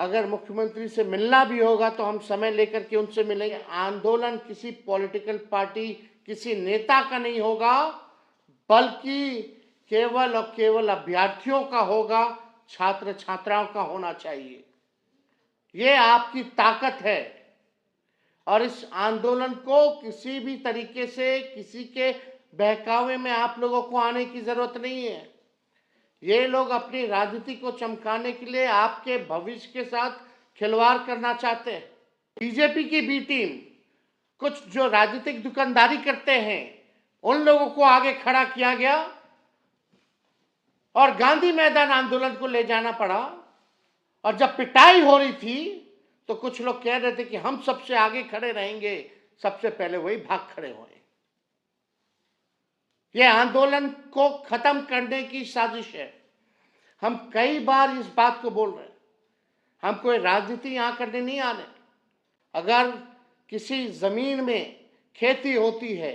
अगर मुख्यमंत्री से मिलना भी होगा तो हम समय लेकर के उनसे मिलेंगे। आंदोलन किसी पॉलिटिकल पार्टी, किसी नेता का नहीं होगा, बल्कि केवल और केवल अभ्यर्थियों का होगा, छात्र छात्राओं का होना चाहिए। ये आपकी ताकत है और इस आंदोलन को किसी भी तरीके से किसी के बहकावे में आप लोगों को आने की जरूरत नहीं है। ये लोग अपनी राजनीति को चमकाने के लिए आपके भविष्य के साथ खिलवाड़ करना चाहते हैं। बीजेपी की बी टीम, कुछ जो राजनीतिक दुकानदारी करते हैं, उन लोगों को आगे खड़ा किया गया और गांधी मैदान आंदोलन को ले जाना पड़ा। और जब पिटाई हो रही थी तो कुछ लोग कह रहे थे कि हम सबसे आगे खड़े रहेंगे, सबसे पहले वही भाग खड़े हुए। यह आंदोलन को खत्म करने की साजिश है। हम कई बार इस बात को बोल रहे हैं, हम कोई राजनीति यहां करने नहीं आने। अगर किसी जमीन में खेती होती है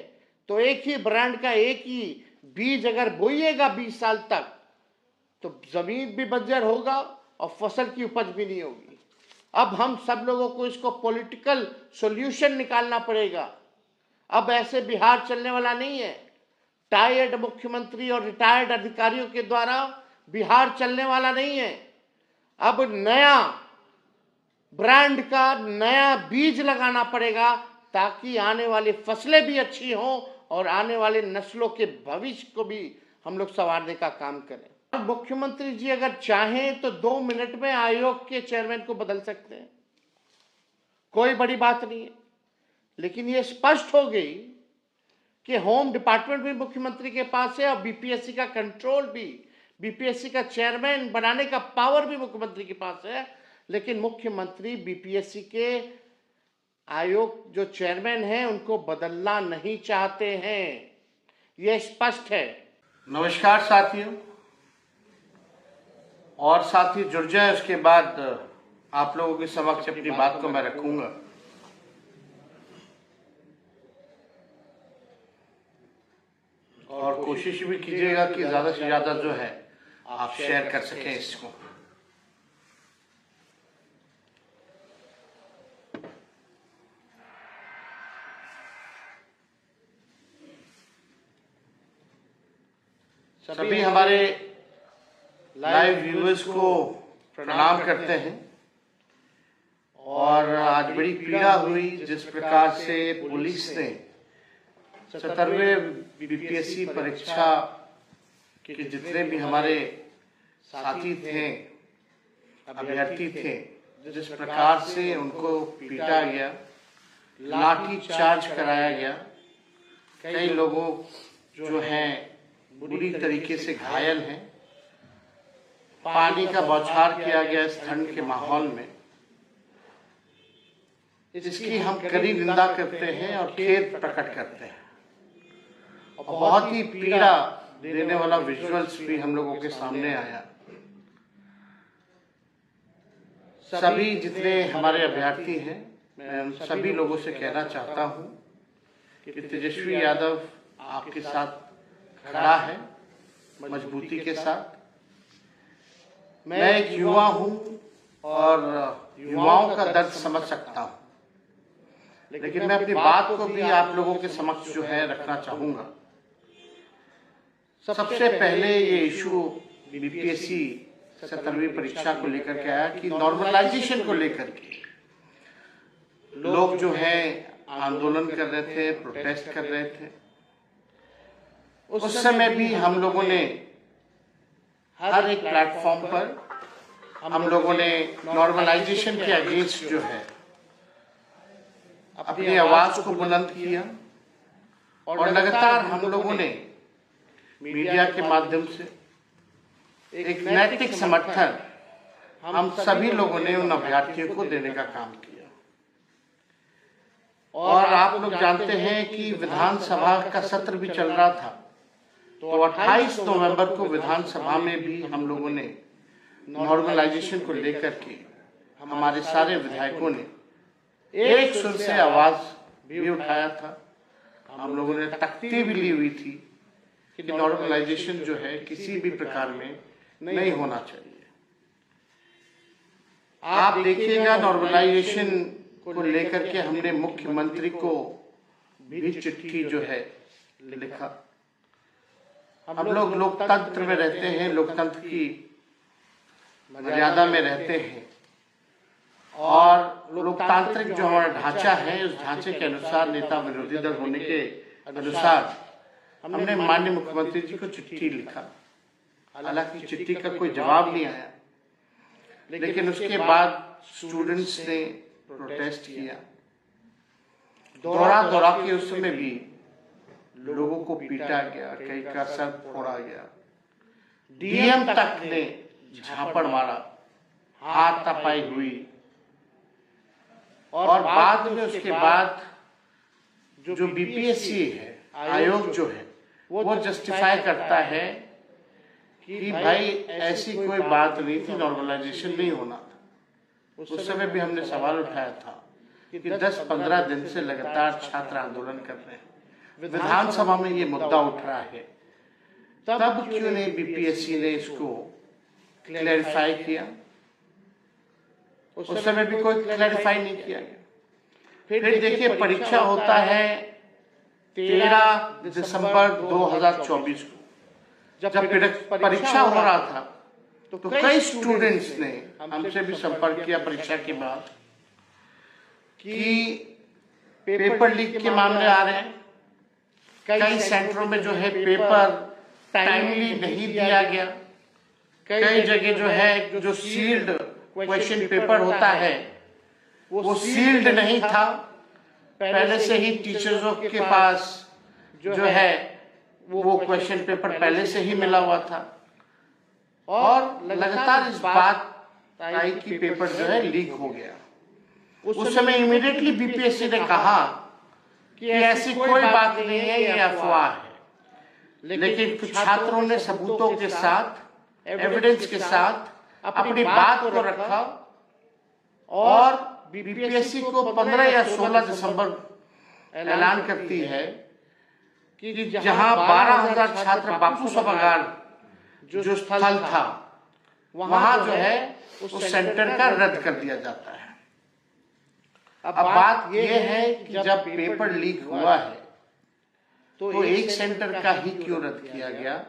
तो एक ही ब्रांड का एक ही बीज अगर बोइएगा 20 साल तक, तो जमीन भी बंजर होगा और फसल की उपज भी नहीं होगी। अब हम सब लोगों को इसको पॉलिटिकल सॉल्यूशन निकालना पड़ेगा। अब ऐसे बिहार चलने वाला नहीं है। टायर्ड मुख्यमंत्री और रिटायर्ड अधिकारियों के द्वारा बिहार चलने वाला नहीं है। अब नया ब्रांड का नया बीज लगाना पड़ेगा ताकि आने वाली फसलें भी अच्छी हों और आने वाले नस्लों के भविष्य को भी हम लोग संवारने का काम करें। मुख्यमंत्री जी अगर चाहें तो 2 मिनट में आयोग के चेयरमैन को बदल सकते हैं, कोई बड़ी बात नहीं है। लेकिन यह स्पष्ट हो गई कि होम डिपार्टमेंट भी मुख्यमंत्री के पास है और बीपीएससी का कंट्रोल भी, बीपीएससी का चेयरमैन बनाने का पावर भी मुख्यमंत्री के पास है। लेकिन मुख्यमंत्री बीपीएससी के आयोग जो चेयरमैन हैं उनको बदलना नहीं चाहते हैं, यह स्पष्ट है। नमस्कार साथियों, और साथी जुड़ जाए, उसके बाद आप लोगों के समक्ष अपनी बात को मैं रखूंगा। और कोशिश भी कीजिएगा कि ज्यादा से ज्यादा जो है आप शेयर कर सकें इसको। सभी हमारे लाइव व्यूअर्स को प्रणाम करते हैं। और आज बड़ी पीड़ा हुई जिस प्रकार से पुलिस ने 17वें बीपीएससी परीक्षा के जितने भी हमारे साथी थे, अभ्यर्थी थे, जिस प्रकार से उनको पीटा गया, लाठी चार्ज कराया गया, कई लोगों जो हैं बुरी तरीके से घायल हैं, पानी का बौछार किया गया इस ठंड के माहौल में, इसकी हम कड़ी निंदा करते हैं और खेद प्रकट करते हैं। और बहुत ही पीड़ा देने वाला विजुअल्स भी हम लोगों के सामने आया। सभी जितने हमारे अभ्यर्थी हैं, मैं उन सभी लोगों से कहना चाहता हूं कि तेजस्वी यादव आपके साथ खड़ा है मजबूती के साथ। मैं एक युवा हूं और युवाओं का दर्द समझ सकता हूं, लेकिन मैं अपनी बात को भी आप लोगों के समक्ष जो है रखना चाहूंगा। सबसे पहले ये इशू बीपीएससी 17वीं परीक्षा को लेकर के आया कि नॉर्मलाइजेशन को लेकर के लोग जो है आंदोलन कर रहे थे, प्रोटेस्ट कर रहे थे। उस समय भी हम लोगों ने हर एक प्लेटफॉर्म पर हम लोगों ने नॉर्मलाइजेशन के अगेंस्ट जो है अपनी आवाज को बुलंद किया। और लगातार हम लोगों ने मीडिया के माध्यम से एक नैतिक समर्थन हम सभी लोगों ने उन अभ्यर्थियों को देने का काम किया। और आप लोग जानते हैं कि विधानसभा का सत्र भी चल रहा था, तो 28 नवंबर को विधानसभा में भी हम लोगों ने नॉर्मलाइजेशन को लेकर के हमारे सारे विधायकों ने एक सुर से आवाज भी उठाया था। हम लोगों ने तख्ती भी ली हुई थी कि नॉर्मलाइजेशन जो है किसी भी प्रकार में नहीं होना चाहिए। आप देखिएगा नॉर्मलाइजेशन को लेकर के हमने मुख्यमंत्री को भी चिट्ठी जो है लिखा। हम लोग लोकतंत्र में रहते हैं, लोकतंत्र की मर्यादा में रहते हैं और लोकतांत्रिक जो हमारा ढांचा है उस ढांचे के अनुसार नेता विरोधी दल होने के अनुसार हमने माननीय मुख्यमंत्री जी को चिट्ठी लिखा। हालांकि चिट्ठी का कोई जवाब नहीं आया, लेकिन उसके बाद स्टूडेंट्स ने प्रोटेस्ट किया। दौरा के उस समय भी लोगों को पीटा गया, कई का सर फोड़ा गया, डीएम तक ने झापड़ मारा, हाथापाई हुई और बाद में उसके बाद जो बीपीएससी है, आयोग जो है, वो जस्टिफाई करता है कि भाई ऐसी कोई बात नहीं थी, नॉर्मलाइजेशन नहीं होना था। उस समय भी हमने सवाल उठाया था कि 10-15 दिन से लगातार छात्र आंदोलन कर रहे हैं, विधानसभा में ये मुद्दा उठ रहा है, तब क्यों नहीं बीपीएससी ने इसको क्लैरिफाई किया? उस समय भी कोई क्लैरिफाई नहीं किया गया। फिर देखिए, परीक्षा होता है 13 दिसंबर 2024 को। जब परीक्षा हो रहा था तो कई स्टूडेंट्स ने हमसे भी संपर्क किया परीक्षा के बाद कि पेपर लीक के मामले आ रहे हैं, कई सेंटरों में जो है पेपर टाइमली नहीं दिया गया, कई जगह जो है जो सील्ड क्वेश्चन पेपर होता है वो सील्ड नहीं था, पहले से ही टीचर्सों के पास जो है वो क्वेश्चन पेपर पहले से ही मिला हुआ था और लगातार इस बात आई कि पेपर जो है लीक हो गया। उस समय इमीडिएटली बीपीएससी ने कहा कि ऐसी कोई बात नहीं है, ये अफवाह है। लेकिन कुछ छात्रों ने सबूतों के साथ, एविडेंस के साथ अपनी बात को रखा और बीपीएससी को 15 या 16 दिसंबर ऐलान करती है कि जहां 12,000 छात्र बापू सभागार जो स्थल था वहां जो है उस सेंटर का रद्द कर दिया जाता है। अब बात यह है कि जब पेपर लीक हुआ है तो एक सेंटर का ही क्यों रद्द किया गया?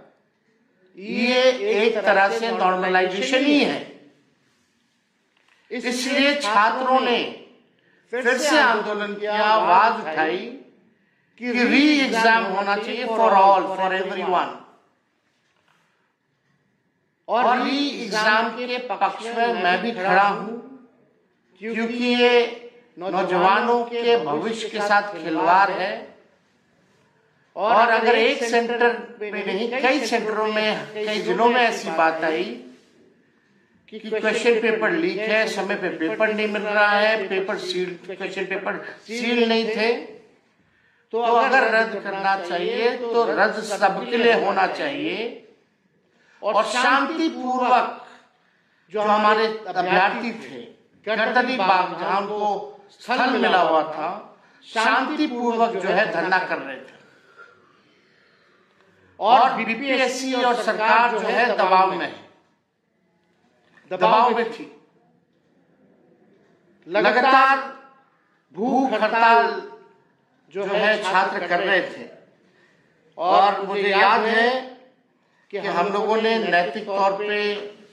ये एक तरह से नॉर्मलाइजेशन ही है। इसलिए छात्रों ने फिर से आंदोलन किया, आवाज उठाई कि री एग्जाम होना चाहिए फॉर ऑल, फॉर एवरीवन। और री एग्जाम के पक्ष में मैं भी खड़ा हूं, क्योंकि ये नौजवानों के भविष्य के साथ खिलवाड़ है। और अगर एक सेंटर में नहीं, कई सेंटरों में, कई जिलों में ऐसी बात आई कि क्वेश्चन पेपर लीक है, समय पे पेपर नहीं मिल रहा है, paper seal, question paper seal नहीं थे, तो अगर रद्द करना चाहिए तो रद्द सबके लिए होना चाहिए और शांतिपूर्वक जो हमारे अभ्यर्थी थे, गर्दनी बाग जहां उनको स्थल मिला हुआ था, शांतिपूर्वक जो है धरना कर रहे थे। और बीपीएससी और सरकार जो है दबाव में है, दबाव में थी। लगातार भूख हड़ताल जो है छात्र कर रहे थे और मुझे याद है कि हम लोगों ने नैतिक तौर पे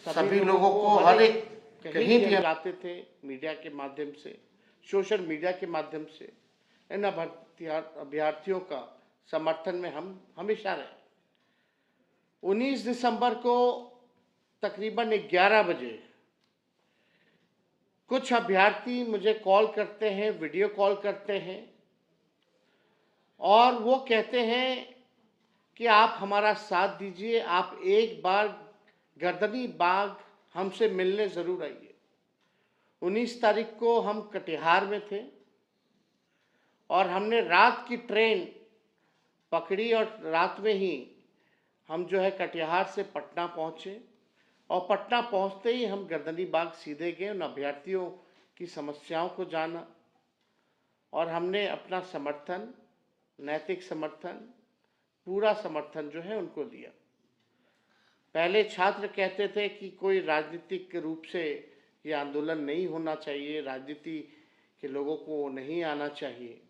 सभी लोगों को हर एक कहीं भी जाते थे, मीडिया के माध्यम से, सोशल मीडिया के माध्यम से इन अभ्यर्थियों का समर्थन में हम हमेशा रहे। 19 दिसंबर को तकरीबन 11 बजे कुछ अभ्यर्थी मुझे कॉल करते हैं, वीडियो कॉल करते हैं और वो कहते हैं कि आप हमारा साथ दीजिए, आप एक बार गर्दनी बाग हमसे मिलने ज़रूर आइए। 19 तारीख को हम कटिहार में थे और हमने रात की ट्रेन पकड़ी और रात में ही हम जो है कटिहार से पटना पहुँचे और पटना पहुँचते ही हम गर्दनी बाग सीधे गए, उन अभ्यर्थियों की समस्याओं को जाना और हमने अपना समर्थन, नैतिक समर्थन, पूरा समर्थन जो है उनको दिया। पहले छात्र कहते थे कि कोई राजनीतिक रूप से ये आंदोलन नहीं होना चाहिए, राजनीति के लोगों को नहीं आना चाहिए।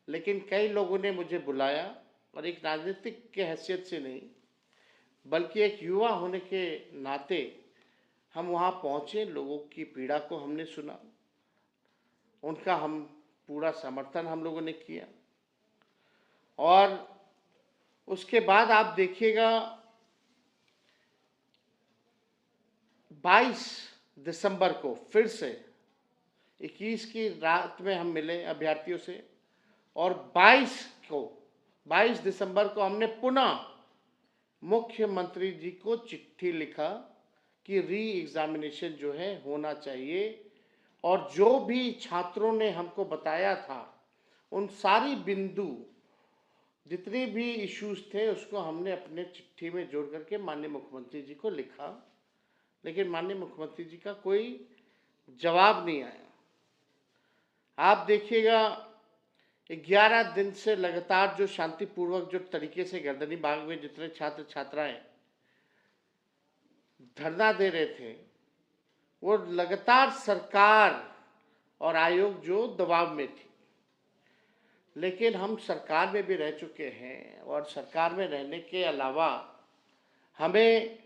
लेकिन कई लोगों ने मुझे बुलाया, और एक राजनीतिक के हैसियत से नहीं बल्कि एक युवा होने के नाते हम वहाँ पहुँचे, लोगों की पीड़ा को हमने सुना, उनका हम पूरा समर्थन हम लोगों ने किया। और उसके बाद आप देखिएगा 22 दिसंबर को फिर से 21 की रात में हम मिले अभ्यर्थियों से, और 22 दिसंबर को हमने पुनः मुख्यमंत्री जी को चिट्ठी लिखा कि री एग्जामिनेशन जो है होना चाहिए, और जो भी छात्रों ने हमको बताया था उन सारी बिंदु, जितने भी इश्यूज थे, उसको हमने अपने चिट्ठी में जोड़ करके माननीय मुख्यमंत्री जी को लिखा। लेकिन माननीय मुख्यमंत्री जी का कोई जवाब नहीं आया। आप देखिएगा 11 दिन से लगातार जो शांतिपूर्वक जो तरीके से गर्दनी बाग में जितने छात्र छात्राएं धरना दे रहे थे, वो लगातार सरकार और आयोग जो दबाव में थी। लेकिन हम सरकार में भी रह चुके हैं, और सरकार में रहने के अलावा हमें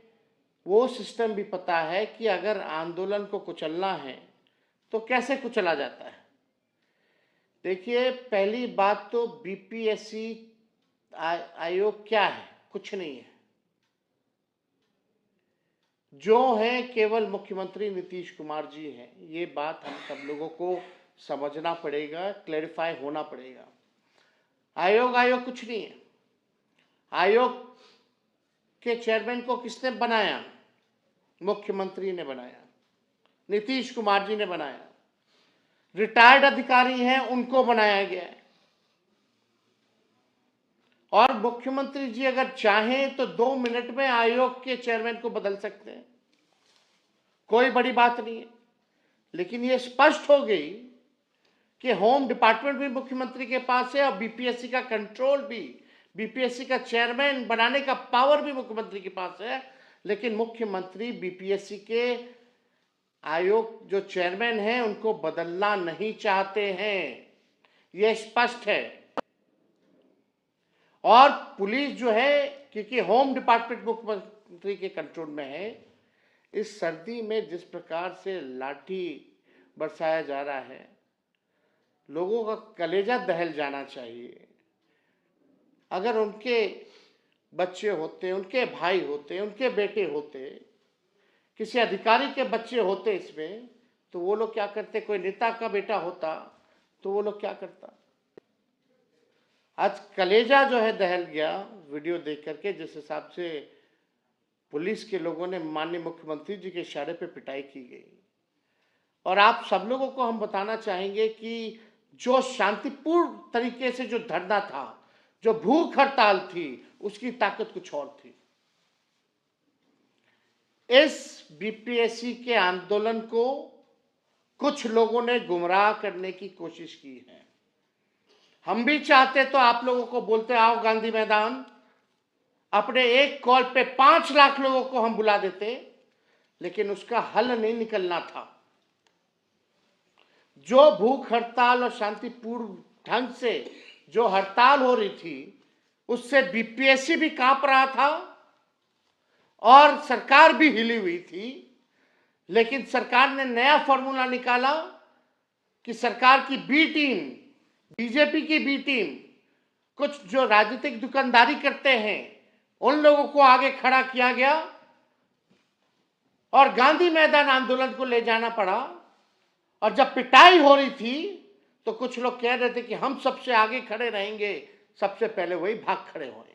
वो सिस्टम भी पता है कि अगर आंदोलन को कुचलना है तो कैसे कुचला जाता है। देखिए, पहली बात तो बीपीएससी आयोग क्या है? कुछ नहीं है। जो है केवल मुख्यमंत्री नीतीश कुमार जी हैं। ये बात हम सब लोगों को समझना पड़ेगा, क्लैरिफाई होना पड़ेगा। आयोग कुछ नहीं है। आयोग के चेयरमैन को किसने बनाया? मुख्यमंत्री ने बनाया, नीतीश कुमार जी ने बनाया। रिटायर्ड अधिकारी हैं, उनको बनाया गया है। और मुख्यमंत्री जी अगर चाहें तो 2 मिनट में आयोग के चेयरमैन को बदल सकते हैं, कोई बड़ी बात नहीं है। लेकिन ये स्पष्ट हो गई कि होम डिपार्टमेंट भी मुख्यमंत्री के पास है, और बीपीएससी का कंट्रोल भी, बीपीएससी का चेयरमैन बनाने का पावर भी मुख्यमंत्री के पास है। लेकिन मुख्यमंत्री बीपीएससी के आयोग जो चेयरमैन हैं उनको बदलना नहीं चाहते हैं, यह स्पष्ट है। और पुलिस जो है, क्योंकि होम डिपार्टमेंट मुख्यमंत्री के कंट्रोल में है, इस सर्दी में जिस प्रकार से लाठी बरसाया जा रहा है, लोगों का कलेजा दहल जाना चाहिए। अगर उनके बच्चे होते, उनके भाई होते, उनके बेटे होते, किसी अधिकारी के बच्चे होते इसमें, तो वो लोग क्या करते? कोई नेता का बेटा होता तो वो लोग क्या करता? आज कलेजा जो है दहल गया वीडियो देख करके, जिस हिसाब से पुलिस के लोगों ने माननीय मुख्यमंत्री जी के इशारे पे पिटाई की गई। और आप सब लोगों को हम बताना चाहेंगे कि जो शांतिपूर्ण तरीके से जो धरना था, जो भूख हड़ताल थी, उसकी ताकत कुछ और थी। इस बीपीएससी के आंदोलन को कुछ लोगों ने गुमराह करने की कोशिश की है। हम भी चाहते तो आप लोगों को बोलते आओ गांधी मैदान, अपने एक कॉल पे 5 लाख लोगों को हम बुला देते, लेकिन उसका हल नहीं निकलना था। जो भूख हड़ताल और शांतिपूर्ण ढंग से जो हड़ताल हो रही थी, उससे बीपीएससी भी कांप रहा था और सरकार भी हिली हुई थी। लेकिन सरकार ने नया फॉर्मूला निकाला कि सरकार की बी टीम, बीजेपी की बी टीम, कुछ जो राजनीतिक दुकानदारी करते हैं, उन लोगों को आगे खड़ा किया गया और गांधी मैदान आंदोलन को ले जाना पड़ा। और जब पिटाई हो रही थी तो कुछ लोग कह रहे थे कि हम सबसे आगे खड़े रहेंगे, सबसे पहले वही भाग खड़े हुए।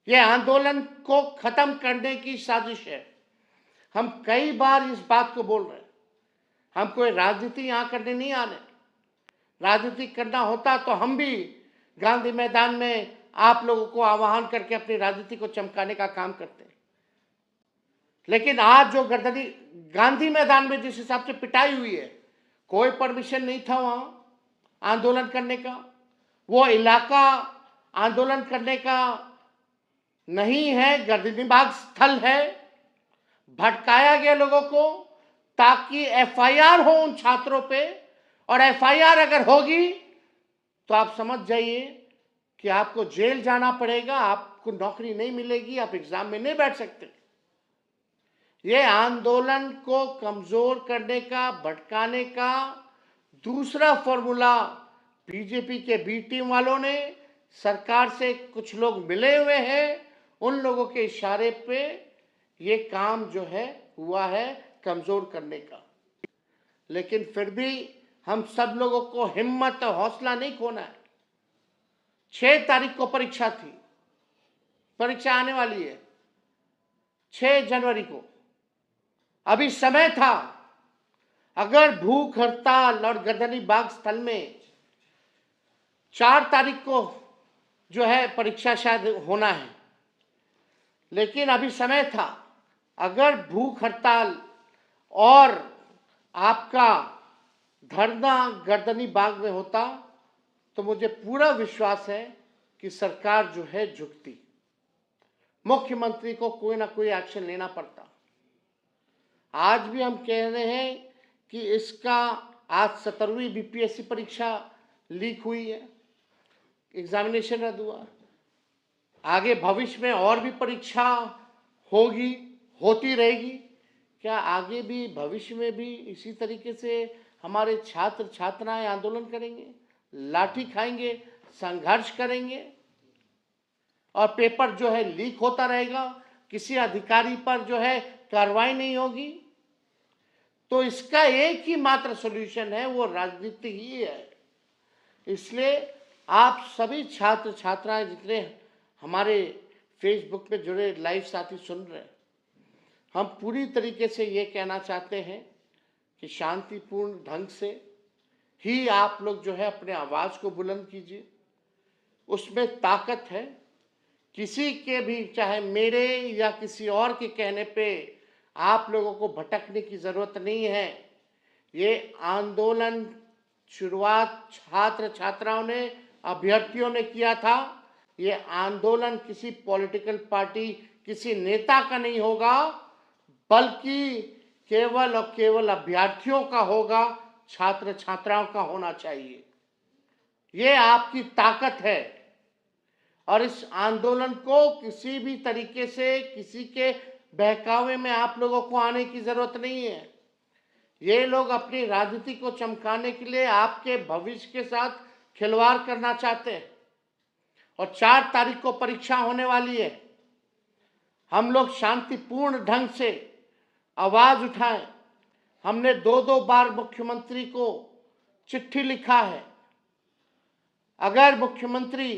यह आंदोलन को खत्म करने की साजिश है। हम कई बार इस बात को बोल रहे हैं, हम कोई राजनीति यहां करने नहीं आने। राजनीति करना होता तो हम भी गांधी मैदान में आप लोगों को आह्वान करके अपनी राजनीति को चमकाने का काम करते हैं। लेकिन आज जो गर्दनी गांधी मैदान में जिस हिसाब से पिटाई हुई है, कोई परमिशन नहीं था वहां आंदोलन करने का। वो इलाका आंदोलन करने का नहीं है, गर्दनीबाग स्थल है। भटकाया गया लोगों को, ताकि एफआईआर हो उन छात्रों पे, और एफआईआर अगर होगी तो आप समझ जाइए कि आपको जेल जाना पड़ेगा, आपको नौकरी नहीं मिलेगी, आप एग्जाम में नहीं बैठ सकते। ये आंदोलन को कमजोर करने का, भटकाने का दूसरा फॉर्मूला बीजेपी के बी टीम वालों ने, सरकार से कुछ लोग मिले हुए हैं, उन लोगों के इशारे पे ये काम जो है हुआ है कमजोर करने का। लेकिन फिर भी हम सब लोगों को हिम्मत और हौसला नहीं खोना है। 6 तारीख को परीक्षा थी, परीक्षा आने वाली है 6 जनवरी को, अभी समय था। अगर भूख हड़ताल और गर्दनी बाग स्थल में 4 तारीख को जो है परीक्षा शायद होना है, लेकिन अभी समय था। अगर भूख हड़ताल और आपका धरना गर्दनी बाग में होता तो मुझे पूरा विश्वास है कि सरकार जो है झुकती, मुख्यमंत्री को कोई ना कोई एक्शन लेना पड़ता। आज भी हम कह रहे हैं कि इसका आज 17वीं बीपीएससी परीक्षा लीक हुई है, एग्जामिनेशन रद्द हुआ। आगे भविष्य में और भी परीक्षा होगी, होती रहेगी। क्या आगे भी भविष्य में भी इसी तरीके से हमारे छात्र छात्राएं आंदोलन करेंगे, लाठी खाएंगे, संघर्ष करेंगे और पेपर जो है लीक होता रहेगा, किसी अधिकारी पर जो है कार्रवाई नहीं होगी? तो इसका एक ही मात्र सॉल्यूशन है, वो राजनीति ही है। इसलिए आप सभी छात्र छात्राएं जितने हमारे फेसबुक पे जुड़े लाइव साथी सुन रहे हैं, हम पूरी तरीके से ये कहना चाहते हैं कि शांतिपूर्ण ढंग से ही आप लोग जो है अपने आवाज़ को बुलंद कीजिए। उसमें ताकत है। किसी के भी, चाहे मेरे या किसी और के कहने पे आप लोगों को भटकने की ज़रूरत नहीं है। ये आंदोलन शुरुआत छात्र छात्राओं ने, अभ्यर्थियों ने किया था। ये आंदोलन किसी पॉलिटिकल पार्टी, किसी नेता का नहीं होगा, बल्कि केवल और केवल अभ्यर्थियों का होगा, छात्र छात्राओं का होना चाहिए। ये आपकी ताकत है और इस आंदोलन को किसी भी तरीके से किसी के बहकावे में आप लोगों को आने की जरूरत नहीं है। ये लोग अपनी राजनीति को चमकाने के लिए आपके भविष्य के साथ खिलवाड़ करना चाहते हैं। और 4 तारीख को परीक्षा होने वाली है। हम लोग शांतिपूर्ण ढंग से आवाज उठाएं। हमने 2-2 बार मुख्यमंत्री को चिट्ठी लिखा है। अगर मुख्यमंत्री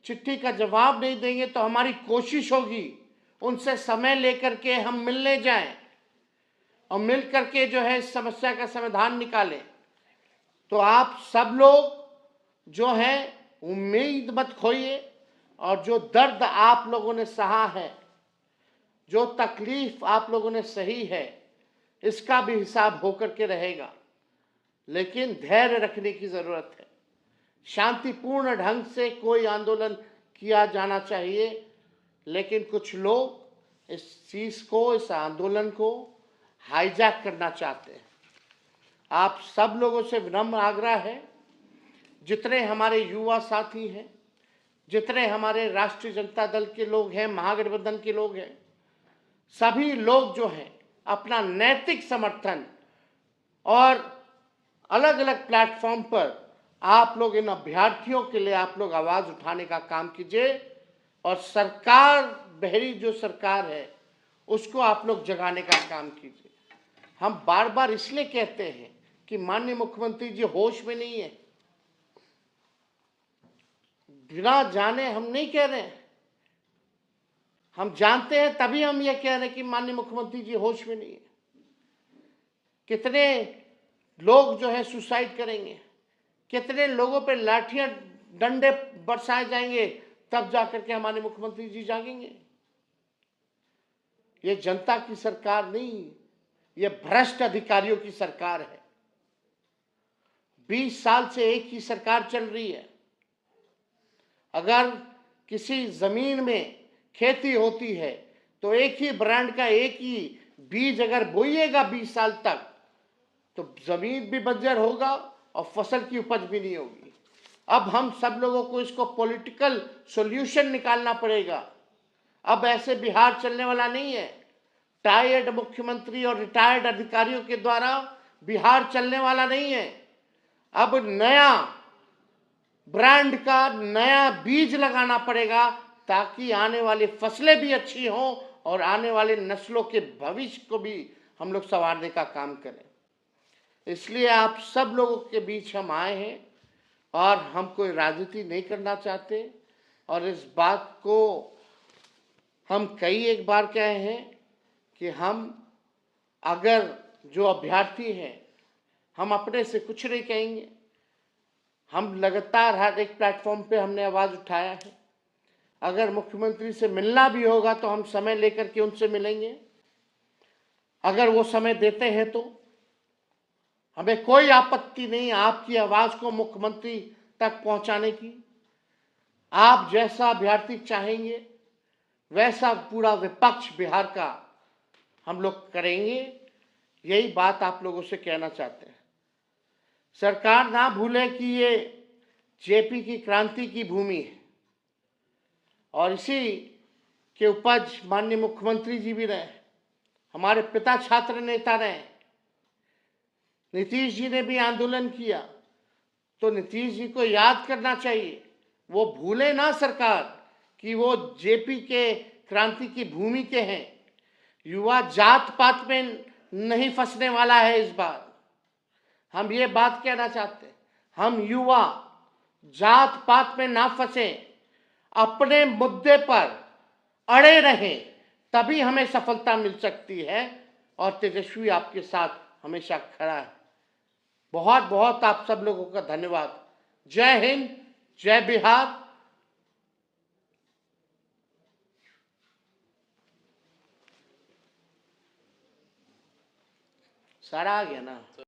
चिट्ठी का जवाब नहीं देंगे तो हमारी कोशिश होगी उनसे समय लेकर के हम मिलने जाएं और मिल करके जो है इस समस्या का समाधान निकालें। तो आप सब लोग जो है उम्मीद मत खोइए और जो दर्द आप लोगों ने सहा है, जो तकलीफ आप लोगों ने सही है, इसका भी हिसाब होकर के रहेगा। लेकिन धैर्य रखने की जरूरत है। शांतिपूर्ण ढंग से कोई आंदोलन किया जाना चाहिए, लेकिन कुछ लोग इस चीज को, इस आंदोलन को हाईजैक करना चाहते हैं। आप सब लोगों से विनम्र आग्रह है, जितने हमारे युवा साथी हैं, जितने हमारे राष्ट्रीय जनता दल के लोग हैं, महागठबंधन के लोग हैं, सभी लोग जो हैं अपना नैतिक समर्थन और अलग अलग प्लेटफॉर्म पर आप लोग इन अभ्यर्थियों के लिए आप लोग आवाज उठाने का काम कीजिए और सरकार, बहरी जो सरकार है, उसको आप लोग जगाने का काम कीजिए। हम बार बार इसलिए कहते हैं कि माननीय मुख्यमंत्री जी होश में नहीं है। बिना जाने हम नहीं कह रहे हैं, हम जानते हैं, तभी हम ये कह रहे हैं कि माननीय मुख्यमंत्री जी होश में नहीं है। कितने लोग जो है सुसाइड करेंगे, कितने लोगों पे लाठियां डंडे बरसाए जाएंगे, तब जाकर के हमारे मुख्यमंत्री जी जागेंगे। ये जनता की सरकार नहीं, ये भ्रष्ट अधिकारियों की सरकार है। 20 साल से एक ही सरकार चल रही है। अगर किसी जमीन में खेती होती है तो एक ही ब्रांड का, एक ही बीज अगर बोइएगा 20 साल तक तो जमीन भी बंजर होगा और फसल की उपज भी नहीं होगी। अब हम सब लोगों को इसको पॉलिटिकल सॉल्यूशन निकालना पड़ेगा। अब ऐसे बिहार चलने वाला नहीं है। टायर्ड मुख्यमंत्री और रिटायर्ड अधिकारियों के द्वारा बिहार चलने वाला नहीं है। अब नया ब्रांड का नया बीज लगाना पड़ेगा ताकि आने वाली फसलें भी अच्छी हों और आने वाले नस्लों के भविष्य को भी हम लोग संवारने का काम करें। इसलिए आप सब लोगों के बीच हम आए हैं और हम कोई राजनीति नहीं करना चाहते। और इस बात को हम कई एक बार कहे हैं कि हम अगर जो अभ्यर्थी हैं, हम अपने से कुछ नहीं कहेंगे। हम लगातार हर एक प्लेटफॉर्म पे हमने आवाज़ उठाया है। अगर मुख्यमंत्री से मिलना भी होगा तो हम समय लेकर के उनसे मिलेंगे, अगर वो समय देते हैं तो। हमें कोई आपत्ति नहीं आपकी आवाज़ को मुख्यमंत्री तक पहुंचाने की। आप जैसा अभ्यर्थी चाहेंगे वैसा पूरा विपक्ष बिहार का हम लोग करेंगे। यही बात आप लोगों से कहना चाहते हैं। सरकार ना भूले कि ये जेपी की क्रांति की भूमि है और इसी के उपज माननीय मुख्यमंत्री जी भी रहे, हमारे पिता छात्र नेता रहे। नीतीश जी ने भी आंदोलन किया, तो नीतीश जी को याद करना चाहिए। वो भूले ना सरकार कि वो जेपी के क्रांति की भूमि के हैं। युवा जात पात में नहीं फंसने वाला है इस बार। हम ये बात कहना चाहते हैं, हम युवा जात पात में ना फंसे, अपने मुद्दे पर अड़े रहें, तभी हमें सफलता मिल सकती है। और तेजस्वी आपके साथ हमेशा खड़ा है। बहुत बहुत आप सब लोगों का धन्यवाद। जय हिंद, जय बिहार। सारा आ गया ना।